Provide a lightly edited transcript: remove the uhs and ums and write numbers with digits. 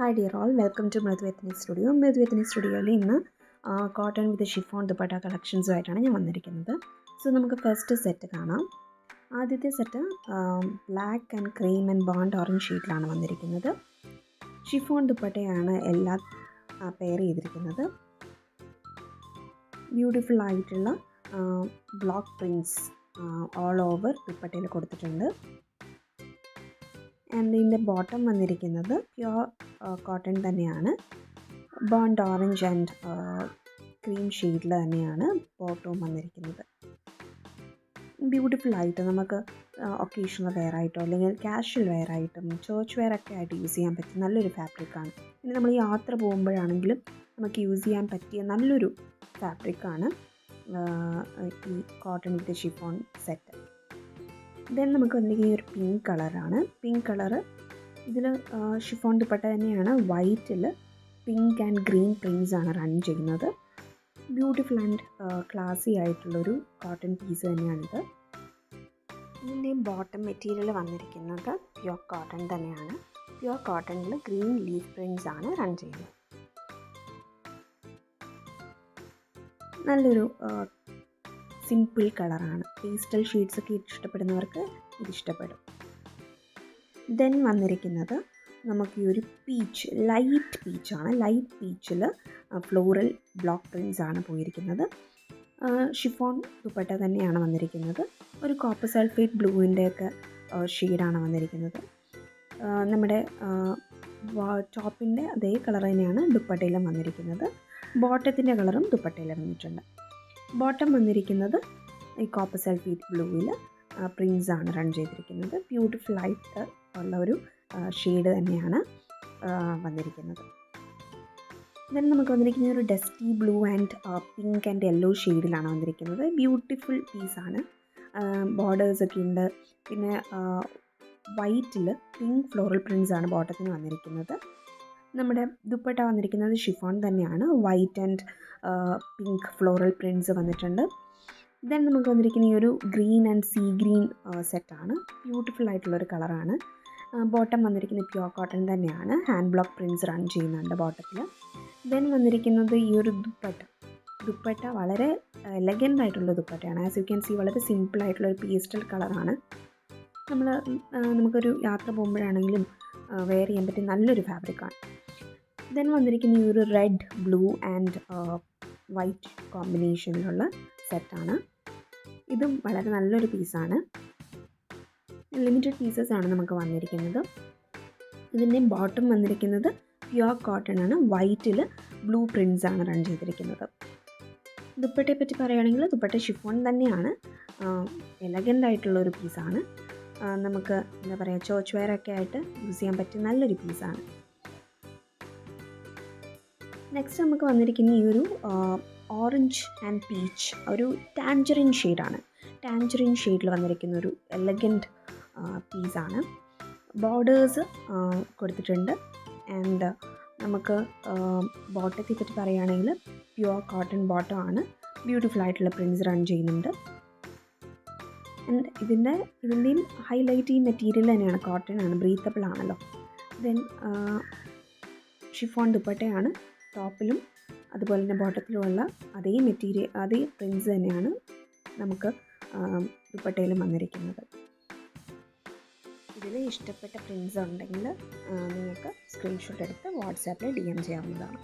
Hi dear all, welcome to Mridhu Ethnic Studio. Mridhu Ethnic Studioയിൽ ഇന്ന് cotton with chiffon dupatta കളക്ഷൻസുമായിട്ടാണ് ഞാൻ വന്നിരിക്കുന്നത്. സോ നമുക്ക് ഫസ്റ്റ് സെറ്റ് കാണാം. ആദ്യത്തെ set black and cream and burnt orange ഷീറ്റിലാണ് വന്നിരിക്കുന്നത്. ഷിഫോൺ ദുപ്പട്ടയാണ് എല്ലാം പെയർ ചെയ്തിരിക്കുന്നത്. ബ്യൂട്ടിഫുൾ ആയിട്ടുള്ള ബ്ലോക്ക് പ്രിൻറ്റ്സ് ഓൾ ഓവർ ദുപ്പട്ടയിൽ കൊടുത്തിട്ടുണ്ട്. ആൻഡ് ഇതിൻ്റെ ബോട്ടം വന്നിരിക്കുന്നത് പ്യുവർ കോട്ടൺ തന്നെയാണ്. ബോണ്ട് ഓറഞ്ച് ആൻഡ് ക്രീം ഷെയ്ഡിൽ തന്നെയാണ് ബോട്ടവും വന്നിരിക്കുന്നത്. ബ്യൂട്ടിഫുൾ ആയിട്ട് നമുക്ക് ഒക്കേഷണൽ വെയർ ആയിട്ടോ അല്ലെങ്കിൽ കാഷ്വൽ വെയർ ആയിട്ടും ചേർച്ച് വെയർ ഒക്കെ ആയിട്ട് യൂസ് ചെയ്യാൻ പറ്റിയ നല്ലൊരു ഫാബ്രിക്കാണ്. പിന്നെ നമ്മൾ യാത്ര പോകുമ്പോഴാണെങ്കിലും നമുക്ക് യൂസ് ചെയ്യാൻ പറ്റിയ നല്ലൊരു ഫാബ്രിക്കാണ് ഈ cotton with chiffon set. Then നമുക്ക് വന്നിരിക്കുന്ന ഒരു പിങ്ക് കളറാണ്. പിങ്ക് കളറ് ഇതിൽ ഷിഫോൺ ദുപ്പട്ട തന്നെയാണ്. വൈറ്റിൽ പിങ്ക് ആൻഡ് ഗ്രീൻ പ്രിൻറ്റ്സ് ആണ് റൺ ചെയ്യുന്നത്. ബ്യൂട്ടിഫുൾ ആൻഡ് ക്ലാസി ആയിട്ടുള്ളൊരു കോട്ടൺ പീസ് തന്നെയാണിത്. ഇതിൻ്റെ ബോട്ടം മെറ്റീരിയൽ വന്നിരിക്കുന്നത് പ്യുവർ കോട്ടൺ തന്നെയാണ്. പ്യുവർ കോട്ടണിൽ ഗ്രീൻ ലീഫ് പ്രിൻറ്റ്സ് ആണ് റൺ ചെയ്യുന്നത്. നല്ലൊരു സിമ്പിൾ കളറാണ്. പേസ്റ്റൽ ഷെയ്ഡ്സൊക്കെ ഇഷ്ടപ്പെടുന്നവർക്ക് ഇതിഷ്ടപ്പെടും. ദെൻ വന്നിരിക്കുന്നത് നമുക്ക് ഈ ഒരു പീച്ച്, ലൈറ്റ് പീച്ചാണ്. ലൈറ്റ് പീച്ചിൽ ഫ്ലോറൽ ബ്ലോക്ക് പ്രിൻറ്റ്സ് ആണ് പോയിരിക്കുന്നത്. ഷിഫോൺ ദുപ്പട്ട തന്നെയാണ് വന്നിരിക്കുന്നത്. ഒരു കോപ്പർ സൾഫേറ്റ് ബ്ലൂവിൻ്റെയൊക്കെ ഷെയ്ഡാണ് വന്നിരിക്കുന്നത്. നമ്മുടെ ടോപ്പിൻ്റെ അതേ കളർ തന്നെയാണ് ദുപ്പട്ടയിലും വന്നിരിക്കുന്നത്. ബോട്ടത്തിൻ്റെ കളറും ദുപ്പട്ടയിൽ വന്നിട്ടുണ്ട്. ബോട്ടം വന്നിരിക്കുന്നത് ഈ കോപ്പർ സൾഫേറ്റ് ബ്ലൂവിൽ പ്രിൻറ്റ്സ് ആണ് റൺ ചെയ്തിരിക്കുന്നത്. ബ്യൂട്ടിഫുൾ ആയിട്ട് ഉള്ള ഒരു ഷെയ്ഡ് തന്നെയാണ് വന്നിരിക്കുന്നത്. ദെൻ നമുക്ക് വന്നിരിക്കുന്ന ഒരു dusty blue and pink and yellow ഷെയ്ഡിലാണ് വന്നിരിക്കുന്നത്. ബ്യൂട്ടിഫുൾ പീസാണ്. ബോർഡേഴ്സൊക്കെ ഉണ്ട്. പിന്നെ വൈറ്റിൽ പിങ്ക് ഫ്ലോറൽ പ്രിൻറ്റ്സ് ആണ് ബോട്ടത്തിന് വന്നിരിക്കുന്നത്. നമ്മുടെ ദുപ്പട്ട വന്നിരിക്കുന്നത് ഷിഫോൺ തന്നെയാണ്. White and pink floral prints വന്നിട്ടുണ്ട്. ദെൻ നമുക്ക് വന്നിരിക്കുന്ന ഈ ഒരു ഗ്രീൻ ആൻഡ് സീ ഗ്രീൻ സെറ്റാണ്. ബ്യൂട്ടിഫുൾ ആയിട്ടുള്ളൊരു കളറാണ്. ബോട്ടം വന്നിരിക്കുന്നത് പ്യുവർ കോട്ടൺ തന്നെയാണ്. ഹാൻഡ് ബ്ലോക്ക് പ്രിൻറ്റ്സ് റൺ ചെയ്യുന്നുണ്ട് ബോട്ടത്തിൽ. ദെൻ വന്നിരിക്കുന്നത് ഈ ഒരു ദുപ്പട്ട വളരെ എലഗൻ്റ് ആയിട്ടുള്ള ദുപ്പട്ടയാണ്. ആസ് യു ക്യാൻ സീ വളരെ സിമ്പിൾ ആയിട്ടുള്ളൊരു പേസ്റ്റൽ കളറാണ്. നമുക്കൊരു യാത്ര പോകുമ്പോഴാണെങ്കിലും വെയർ ചെയ്യാൻ പറ്റിയ നല്ലൊരു ഫാബ്രിക്കാണ്. ദെൻ വന്നിരിക്കുന്ന ഈ ഒരു റെഡ് ബ്ലൂ ആൻഡ് വൈറ്റ് കോമ്പിനേഷനിലുള്ള സെറ്റാണ്. ഇതും വളരെ നല്ലൊരു പീസാണ്. ലിമിറ്റഡ് പീസസ് ആണ് നമുക്ക് വന്നിരിക്കുന്നത്. ഇതിൻ്റെ ബോട്ടം വന്നിരിക്കുന്നത് പ്യുവർ കോട്ടൺ ആണ്. വൈറ്റിൽ ബ്ലൂ പ്രിൻറ്റ്സ് ആണ് റൺ ചെയ്തിരിക്കുന്നത്. ദുപ്പട്ടയെ പറ്റി പറയുകയാണെങ്കിൽ ദുപ്പട്ട ഷിഫോൺ തന്നെയാണ്. എലഗൻ്റ് ആയിട്ടുള്ളൊരു പീസാണ്. നമുക്ക് എന്താ പറയുക, ചേർച്ച് വെയർ ഒക്കെ ആയിട്ട് യൂസ് ചെയ്യാൻ പറ്റിയ നല്ലൊരു പീസാണ്. നെക്സ്റ്റ് നമുക്ക് വന്നിരിക്കുന്ന ഈ ഒരു ഓറഞ്ച് ആൻഡ് പീച്ച്, ഒരു ടാഞ്ചറിൻ ഷെയ്ഡാണ്. ടാഞ്ചറിൻ ഷെയ്ഡിൽ വന്നിരിക്കുന്ന ഒരു എലഗൻറ്റ് പീസാണ്. ബോർഡേഴ്സ് കൊടുത്തിട്ടുണ്ട്. ആൻഡ് നമുക്ക് ബോട്ടത്തെ പറ്റി പറയുകയാണെങ്കിൽ പ്യുവർ കോട്ടൺ ബോട്ടം ആണ്. ബ്യൂട്ടിഫുൾ ആയിട്ടുള്ള പ്രിൻറ്റ്സ് റൺ ചെയ്യുന്നുണ്ട്. ആൻഡ് ഇതിൻ്റെയും ഹൈലൈറ്റ് ഈ മെറ്റീരിയൽ തന്നെയാണ്. കോട്ടൺ ആണ്, ബ്രീത്തബിൾ ആണല്ലോ. ദെൻ ഷിഫോൺ ദുപ്പട്ടയാണ്. ടോപ്പിലും അതുപോലെ തന്നെ ബോട്ടത്തിലുമുള്ള അതേ മെറ്റീരിയൽ, അതേ പ്രിൻറ്റ്സ് തന്നെയാണ് നമുക്ക് ദുപ്പട്ടയിലും വന്നിരിക്കുന്നത്. ഇതിൽ ഇഷ്ടപ്പെട്ട പ്രിൻറ്റ്സ് ഉണ്ടെങ്കിൽ നിങ്ങൾക്ക് സ്ക്രീൻഷോട്ട് എടുത്ത് വാട്സാപ്പിൽ DM ചെയ്യാവുന്നതാണ്.